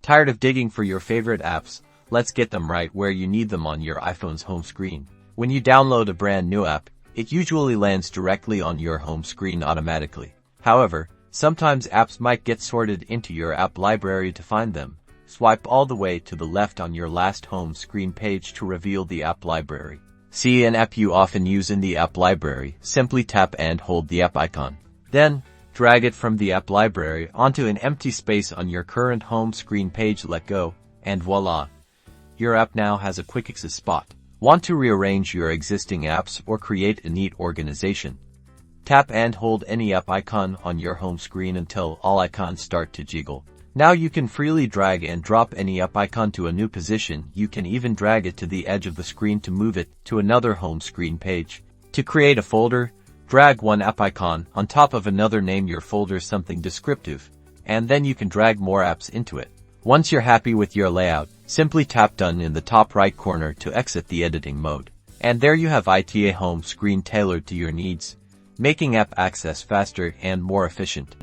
Tired of digging for your favorite apps? Let's get them right where you need them on your iPhone's home screen. When you download a brand new app, it usually lands directly on your home screen automatically. However, sometimes apps might get sorted into your app library. To find them, swipe all the way to the left on your last home screen page to reveal the app library. See an app you often use in the app library, simply tap and hold the app icon. Then, drag it from the app library onto an empty space on your current home screen page. Let go, and voila! Your app now has a quick access spot. Want to rearrange your existing apps or create a neat organization? Tap and hold any app icon on your home screen until all icons start to jiggle. Now you can freely drag and drop any app icon to a new position. You can even drag it to the edge of the screen to move it to another home screen page. To create a folder, drag one app icon on top of another, name your folder something descriptive, and then you can drag more apps into it. Once you're happy with your layout, simply tap Done in the top right corner to exit the editing mode. And there you have it, a home screen tailored to your needs, making app access faster and more efficient.